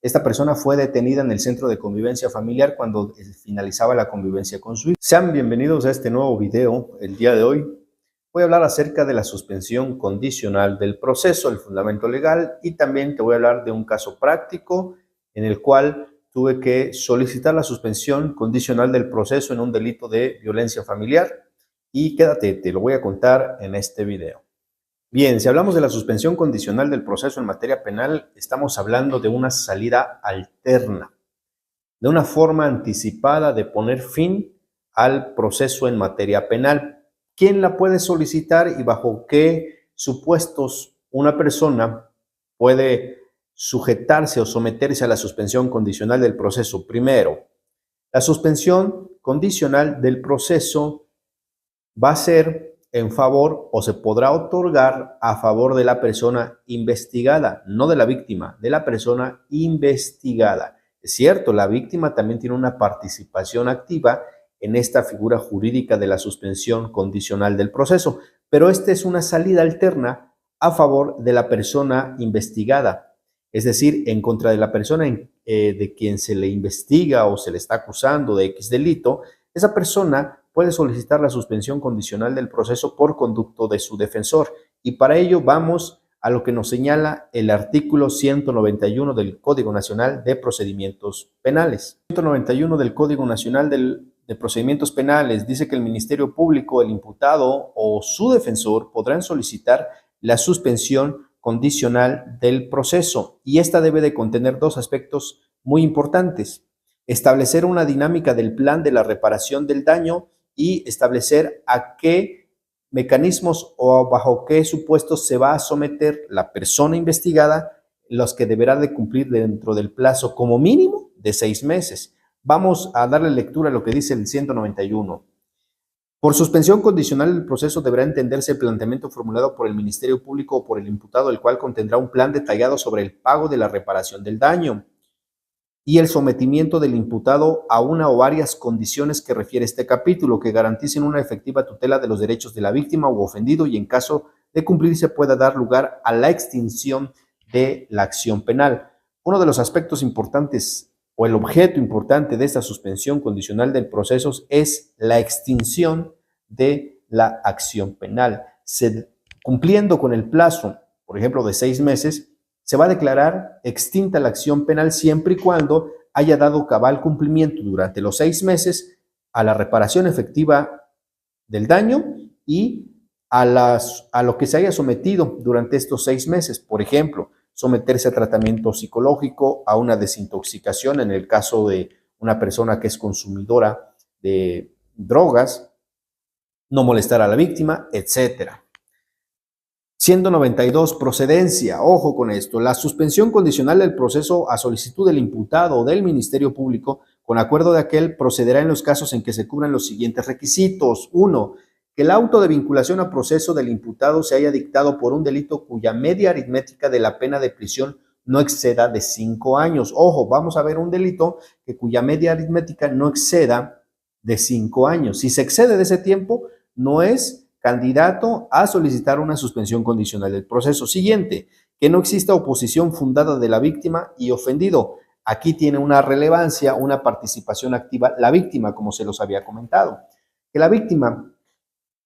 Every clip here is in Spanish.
Esta persona fue detenida en el centro de convivencia familiar cuando finalizaba la convivencia con su hijo. Sean bienvenidos a este nuevo video. El día de hoy voy a hablar acerca de la suspensión condicional del proceso, el fundamento legal, y también te voy a hablar de un caso práctico en el cual tuve que solicitar la suspensión condicional del proceso en un delito de violencia familiar. Y quédate, te lo voy a contar en este video. Bien, si hablamos de la suspensión condicional del proceso en materia penal, estamos hablando de una salida alterna, de una forma anticipada de poner fin al proceso en materia penal. ¿Quién la puede solicitar y bajo qué supuestos una persona puede sujetarse o someterse a la suspensión condicional del proceso? Primero, la suspensión condicional del proceso va a ser en favor o se podrá otorgar a favor de la persona investigada, no de la víctima, de la persona investigada. Es cierto, la víctima también tiene una participación activa en esta figura jurídica de la suspensión condicional del proceso, pero esta es una salida alterna a favor de la persona investigada, es decir, en contra de la persona de quien se le investiga o se le está acusando de X delito. Esa persona puede solicitar la suspensión condicional del proceso por conducto de su defensor. Y para ello vamos a lo que nos señala el artículo 191 del Código Nacional de Procedimientos Penales. 191 del Código Nacional de Procedimientos Penales dice que el Ministerio Público, el imputado o su defensor podrán solicitar la suspensión condicional del proceso. Y esta debe de contener dos aspectos muy importantes: establecer una dinámica del plan de la reparación del daño y establecer a qué mecanismos o bajo qué supuestos se va a someter la persona investigada, los que deberá de cumplir dentro del plazo como mínimo de 6 meses. Vamos a darle lectura a lo que dice el 191. Por suspensión condicional del proceso deberá entenderse el planteamiento formulado por el Ministerio Público o por el imputado, el cual contendrá un plan detallado sobre el pago de la reparación del daño y el sometimiento del imputado a una o varias condiciones que refiere este capítulo, que garanticen una efectiva tutela de los derechos de la víctima u ofendido y en caso de cumplirse pueda dar lugar a la extinción de la acción penal. Uno de los aspectos importantes o el objeto importante de esta suspensión condicional del proceso es la extinción de la acción penal. Cumpliendo con el plazo, por ejemplo, de 6 meses, se va a declarar extinta la acción penal siempre y cuando haya dado cabal cumplimiento durante los 6 meses a la reparación efectiva del daño y a lo que se haya sometido durante estos 6 meses. Por ejemplo, someterse a tratamiento psicológico, a una desintoxicación en el caso de una persona que es consumidora de drogas, no molestar a la víctima, etcétera. 192, procedencia. Ojo con esto. La suspensión condicional del proceso a solicitud del imputado o del Ministerio Público, con acuerdo de aquel, procederá en los casos en que se cubran los siguientes requisitos. 1. Que el auto de vinculación a proceso del imputado se haya dictado por un delito cuya media aritmética de la pena de prisión no exceda de 5 años. Ojo, vamos a ver un delito cuya media aritmética no exceda de 5 años. Si se excede de ese tiempo, no es candidato a solicitar una suspensión condicional del proceso. Siguiente, que no exista oposición fundada de la víctima y ofendido. Aquí tiene una relevancia, una participación activa la víctima, como se los había comentado. Que la víctima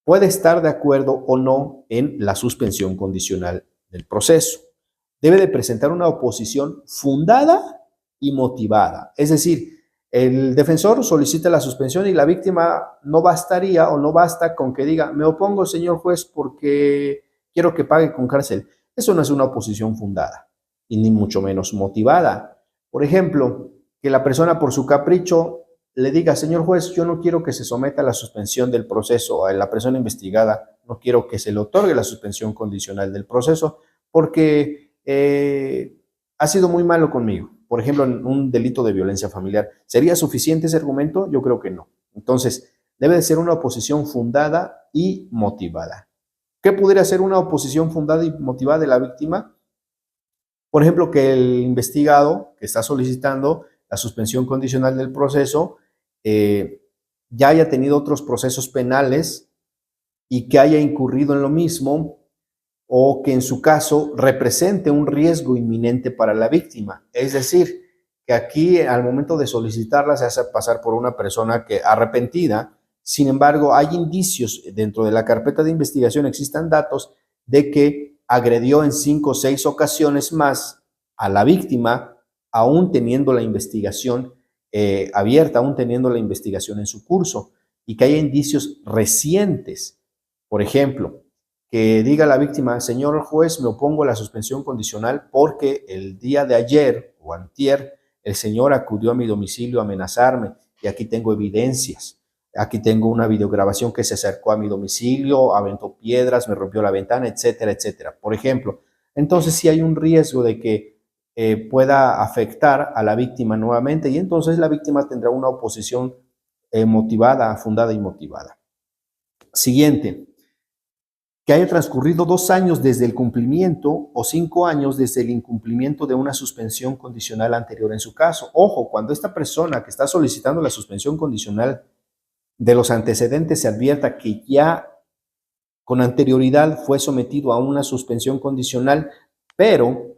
puede estar de acuerdo o no en la suspensión condicional del proceso. Debe de presentar una oposición fundada y motivada. Es decir, el defensor solicita la suspensión y la víctima no bastaría o no basta con que diga: me opongo, señor juez, porque quiero que pague con cárcel. Eso no es una oposición fundada y ni mucho menos motivada. Por ejemplo, que la persona por su capricho le diga: señor juez, yo no quiero que se someta a la suspensión del proceso a la persona investigada, no quiero que se le otorgue la suspensión condicional del proceso porque ha sido muy malo conmigo. Por ejemplo, en un delito de violencia familiar. ¿Sería suficiente ese argumento? Yo creo que no. Entonces, debe de ser una oposición fundada y motivada. ¿Qué pudiera ser una oposición fundada y motivada de la víctima? Por ejemplo, que el investigado que está solicitando la suspensión condicional del proceso ya haya tenido otros procesos penales y que haya incurrido en lo mismo o que en su caso represente un riesgo inminente para la víctima. Es decir, que aquí al momento de solicitarla se hace pasar por una persona que arrepentida. Sin embargo, hay indicios dentro de la carpeta de investigación, existan datos de que agredió en 5 o 6 ocasiones más a la víctima, aún teniendo la investigación abierta, aún teniendo la investigación en su curso, y que haya indicios recientes. Por ejemplo, que diga la víctima: señor juez, me opongo a la suspensión condicional porque el día de ayer o antier el señor acudió a mi domicilio a amenazarme y aquí tengo evidencias. Aquí tengo una videograbación que se acercó a mi domicilio, aventó piedras, me rompió la ventana, etcétera, etcétera. Por ejemplo, entonces sí hay un riesgo de que pueda afectar a la víctima nuevamente, y entonces la víctima tendrá una oposición motivada, fundada y motivada. Siguiente, que haya transcurrido 2 años desde el cumplimiento o 5 años desde el incumplimiento de una suspensión condicional anterior en su caso. Ojo, cuando esta persona que está solicitando la suspensión condicional de los antecedentes se advierta que ya con anterioridad fue sometido a una suspensión condicional, pero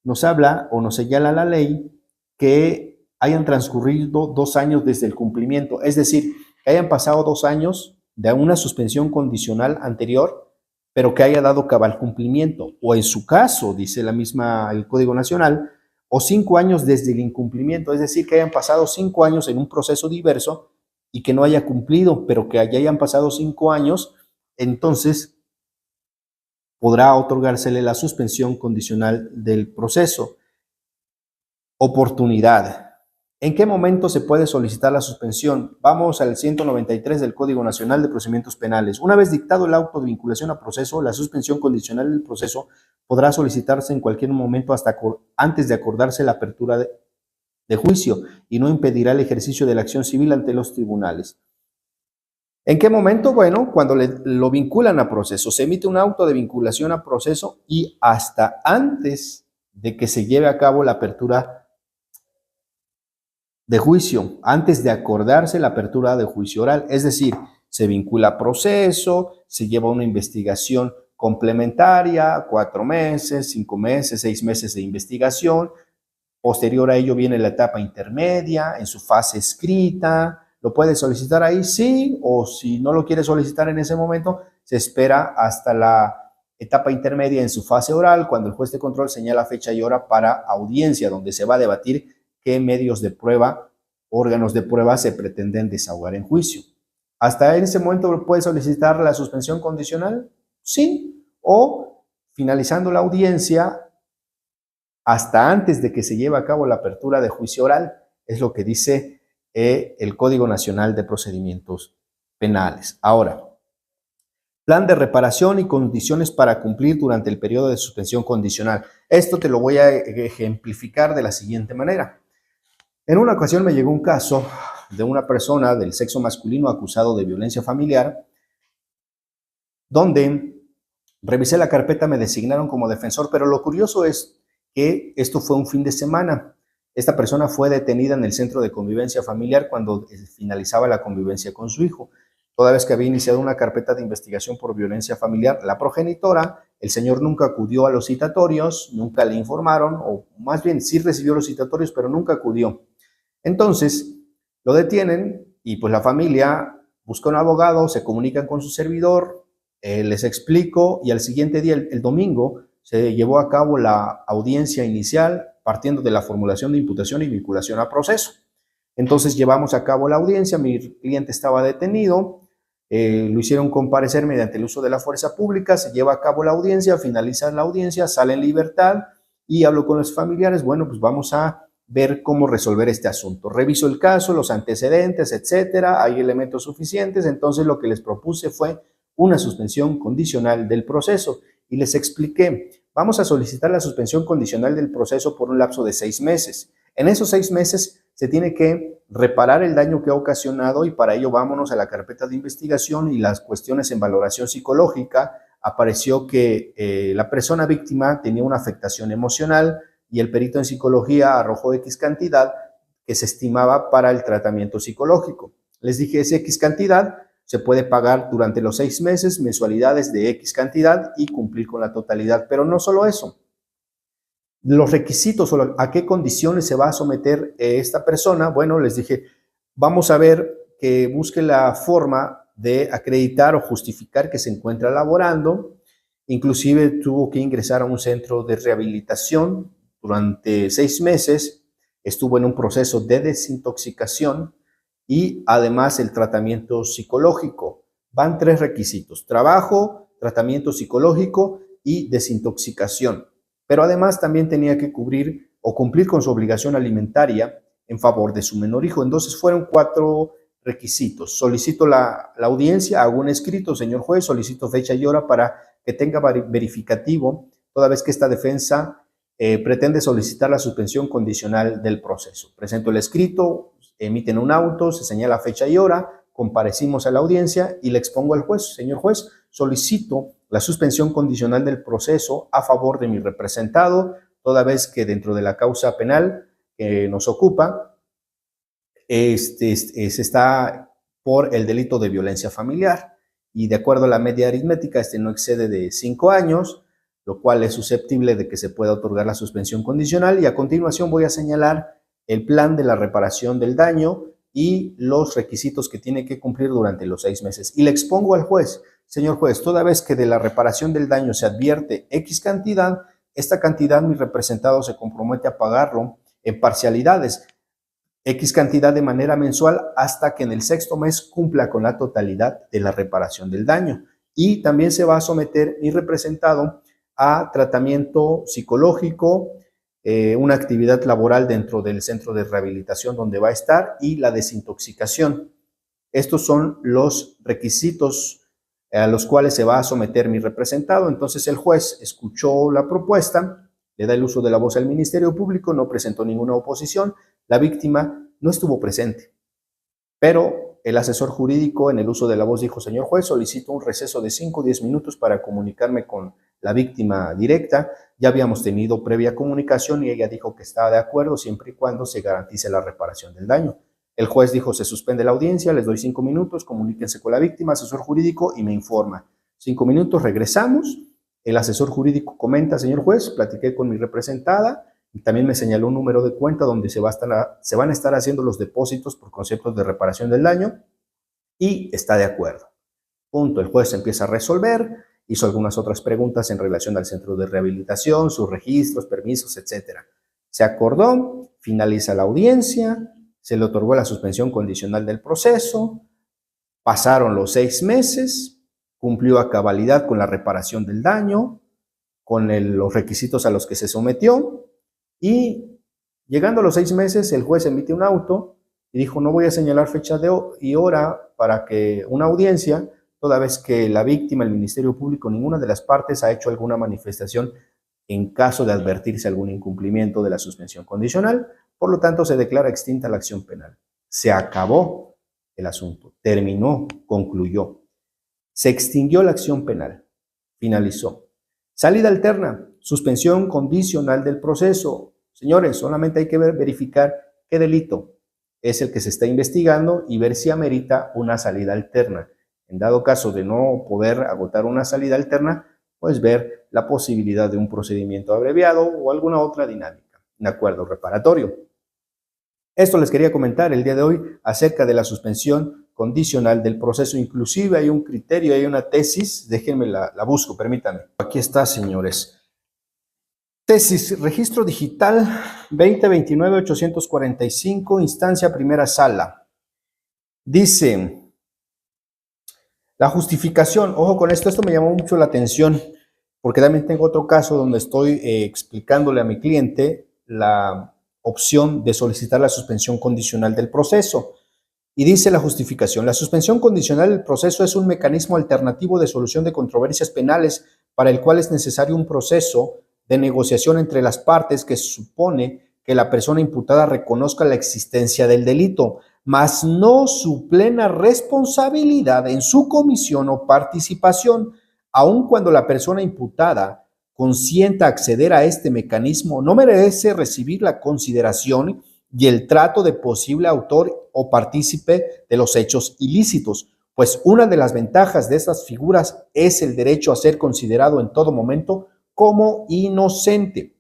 nos habla o nos señala la ley que hayan transcurrido 2 años desde el cumplimiento, es decir, que hayan pasado 2 años de una suspensión condicional anterior, pero que haya dado cabal cumplimiento, o en su caso, dice el Código Nacional, o 5 años desde el incumplimiento, es decir, que hayan pasado 5 años en un proceso diverso y que no haya cumplido, pero que hayan pasado 5 años, entonces podrá otorgársele la suspensión condicional del proceso. Oportunidad. ¿En qué momento se puede solicitar la suspensión? Vamos al 193 del Código Nacional de Procedimientos Penales. Una vez dictado el auto de vinculación a proceso, la suspensión condicional del proceso podrá solicitarse en cualquier momento hasta antes de acordarse la apertura de juicio, y no impedirá el ejercicio de la acción civil ante los tribunales. ¿En qué momento? Bueno, cuando lo vinculan a proceso, se emite un auto de vinculación a proceso y hasta antes de que se lleve a cabo la apertura de juicio, antes de acordarse la apertura de juicio oral. Es decir, se vincula a proceso, se lleva una investigación complementaria, 4 meses, 5 meses, 6 meses de investigación. Posterior a ello viene la etapa intermedia en su fase escrita. ¿Lo puede solicitar ahí? Sí, o si no lo quiere solicitar en ese momento, se espera hasta la etapa intermedia en su fase oral, cuando el juez de control señala fecha y hora para audiencia, donde se va a debatir qué medios de prueba, órganos de prueba se pretenden desahogar en juicio. ¿Hasta ese momento puede solicitar la suspensión condicional? Sí, o finalizando la audiencia, hasta antes de que se lleve a cabo la apertura de juicio oral, es lo que dice el Código Nacional de Procedimientos Penales. Ahora, plan de reparación y condiciones para cumplir durante el periodo de suspensión condicional. Esto te lo voy a ejemplificar de la siguiente manera. En una ocasión me llegó un caso de una persona del sexo masculino acusado de violencia familiar, donde revisé la carpeta, me designaron como defensor, pero lo curioso es que esto fue un fin de semana. Esta persona fue detenida en el centro de convivencia familiar cuando finalizaba la convivencia con su hijo. Toda vez que había iniciado una carpeta de investigación por violencia familiar, la progenitora, el señor nunca acudió a los citatorios, nunca le informaron, o más bien sí recibió los citatorios, pero nunca acudió. Entonces, lo detienen y pues la familia busca un abogado, se comunican con su servidor, les explico, y al siguiente día, el domingo, se llevó a cabo la audiencia inicial partiendo de la formulación de imputación y vinculación a proceso. Entonces llevamos a cabo la audiencia, mi cliente estaba detenido, lo hicieron comparecer mediante el uso de la fuerza pública, se lleva a cabo la audiencia, finaliza la audiencia, sale en libertad y hablo con los familiares. Bueno, pues vamos a ver cómo resolver este asunto. Reviso el caso, los antecedentes, etcétera, hay elementos suficientes, entonces lo que les propuse fue una suspensión condicional del proceso y les expliqué: vamos a solicitar la suspensión condicional del proceso por un lapso de 6 meses. En esos 6 meses se tiene que reparar el daño que ha ocasionado y para ello vámonos a la carpeta de investigación y las cuestiones en valoración psicológica. Apareció que la persona víctima tenía una afectación emocional y el perito en psicología arrojó X cantidad que se estimaba para el tratamiento psicológico. Les dije, esa X cantidad se puede pagar durante los 6 meses mensualidades de X cantidad y cumplir con la totalidad. Pero no solo eso. Los requisitos o a qué condiciones se va a someter esta persona. Bueno, les dije, vamos a ver que busque la forma de acreditar o justificar que se encuentra laborando. Inclusive tuvo que ingresar a un centro de rehabilitación durante 6 meses. Estuvo en un proceso de desintoxicación y además el tratamiento psicológico. Van 3 requisitos: trabajo, tratamiento psicológico y desintoxicación. Pero además también tenía que cubrir o cumplir con su obligación alimentaria en favor de su menor hijo. Entonces fueron 4 requisitos. Solicito la audiencia, hago un escrito, señor juez, solicito fecha y hora para que tenga verificativo, toda vez que esta defensa pretende solicitar la suspensión condicional del proceso. Presento el escrito, emiten un auto, se señala fecha y hora, comparecimos a la audiencia y le expongo al juez: señor juez, solicito la suspensión condicional del proceso a favor de mi representado, toda vez que dentro de la causa penal que nos ocupa, se está por el delito de violencia familiar y de acuerdo a la media aritmética, no excede de 5 años, lo cual es susceptible de que se pueda otorgar la suspensión condicional. Y a continuación voy a señalar el plan de la reparación del daño y los requisitos que tiene que cumplir durante los 6 meses. Y le expongo al juez: señor juez, toda vez que de la reparación del daño se advierte X cantidad, esta cantidad mi representado se compromete a pagarlo en parcialidades, X cantidad de manera mensual, hasta que en el 6º mes cumpla con la totalidad de la reparación del daño. Y también se va a someter mi representado a tratamiento psicológico, una actividad laboral dentro del centro de rehabilitación donde va a estar y la desintoxicación. Estos son los requisitos a los cuales se va a someter mi representado. Entonces el juez escuchó la propuesta, le da el uso de la voz al Ministerio Público, no presentó ninguna oposición, la víctima no estuvo presente, pero el asesor jurídico en el uso de la voz dijo: señor juez, solicito un receso de 5 o 10 minutos para comunicarme con la víctima directa. Ya habíamos tenido previa comunicación y ella dijo que estaba de acuerdo siempre y cuando se garantice la reparación del daño. El juez dijo: se suspende la audiencia, les doy 5 minutos, comuníquense con la víctima, asesor jurídico, y me informa. 5 minutos, regresamos. El asesor jurídico comenta: señor juez, platiqué con mi representada y también me señaló un número de cuenta donde se van a estar haciendo los depósitos por conceptos de reparación del daño y está de acuerdo. Punto. El juez empieza a resolver, hizo algunas otras preguntas en relación al centro de rehabilitación, sus registros, permisos, etc. Se acordó, finaliza la audiencia, se le otorgó la suspensión condicional del proceso, pasaron los 6 meses, cumplió a cabalidad con la reparación del daño, con los requisitos a los que se sometió, y llegando a los 6 meses el juez emite un auto y dijo: no voy a señalar fecha y hora para que una audiencia, toda vez que la víctima, el Ministerio Público, ninguna de las partes ha hecho alguna manifestación en caso de advertirse algún incumplimiento de la suspensión condicional. Por lo tanto, se declara extinta la acción penal. Se acabó el asunto, terminó, concluyó. Se extinguió la acción penal, finalizó. Salida alterna: suspensión condicional del proceso. Señores, solamente hay que verificar qué delito es el que se está investigando y ver si amerita una salida alterna. En dado caso de no poder agotar una salida alterna, pues ver la posibilidad de un procedimiento abreviado o alguna otra dinámica, un acuerdo reparatorio. Esto les quería comentar el día de hoy acerca de la suspensión condicional del proceso. Inclusive hay un criterio, hay una tesis, déjenme la busco, permítanme. Aquí está, señores. Tesis, registro digital 2029-845, instancia primera sala. Dice, la justificación, ojo con esto me llamó mucho la atención, porque también tengo otro caso donde estoy explicándole a mi cliente la opción de solicitar la suspensión condicional del proceso. Y dice la justificación: la suspensión condicional del proceso es un mecanismo alternativo de solución de controversias penales para el cual es necesario un proceso de negociación entre las partes que supone que la persona imputada reconozca la existencia del delito, mas no su plena responsabilidad en su comisión o participación. Aun cuando la persona imputada consienta acceder a este mecanismo, no merece recibir la consideración y el trato de posible autor o partícipe de los hechos ilícitos, pues una de las ventajas de estas figuras es el derecho a ser considerado en todo momento como inocente.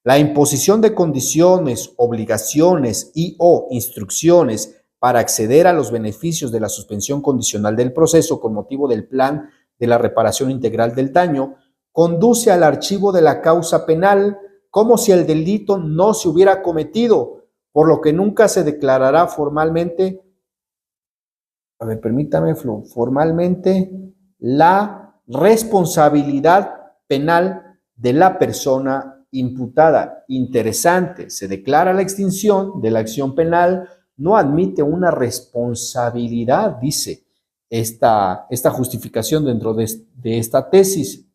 La imposición de condiciones, obligaciones y o instrucciones para acceder a los beneficios de la suspensión condicional del proceso con motivo del plan de la reparación integral del daño conduce al archivo de la causa penal como si el delito no se hubiera cometido, por lo que nunca se declarará formalmente, formalmente la responsabilidad penal de la persona imputada. Interesante, se declara la extinción de la acción penal, no admite una responsabilidad, dice esta justificación dentro de esta tesis.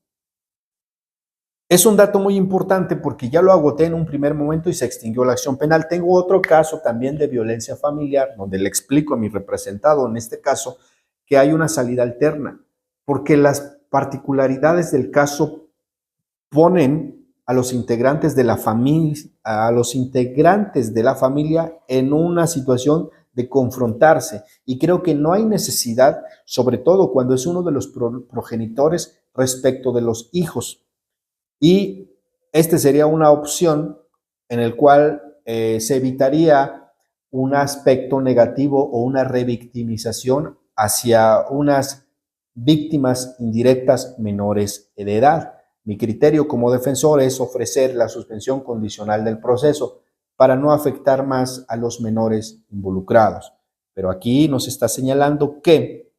Es un dato muy importante porque ya lo agoté en un primer momento y se extinguió la acción penal. Tengo otro caso también de violencia familiar donde le explico a mi representado, en este caso, que hay una salida alterna, porque las particularidades del caso ponen a los integrantes de la familia en una situación de confrontarse, y creo que no hay necesidad, sobre todo cuando es uno de los progenitores respecto de los hijos. Y este sería una opción en el cual se evitaría un aspecto negativo o una revictimización hacia unas víctimas indirectas menores de edad. Mi criterio como defensor es ofrecer la suspensión condicional del proceso para no afectar más a los menores involucrados. Pero aquí nos está señalando que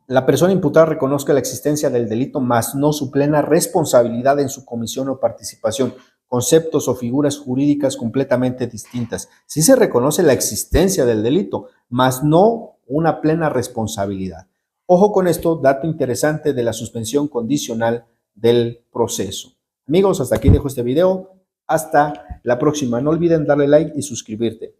la persona imputada reconozca la existencia del delito, mas no su plena responsabilidad en su comisión o participación, conceptos o figuras jurídicas completamente distintas. Sí se reconoce la existencia del delito, mas no una plena responsabilidad. Ojo con esto, dato interesante de la suspensión condicional del proceso. Amigos, hasta aquí dejo este video. Hasta la próxima. No olviden darle like y suscribirte.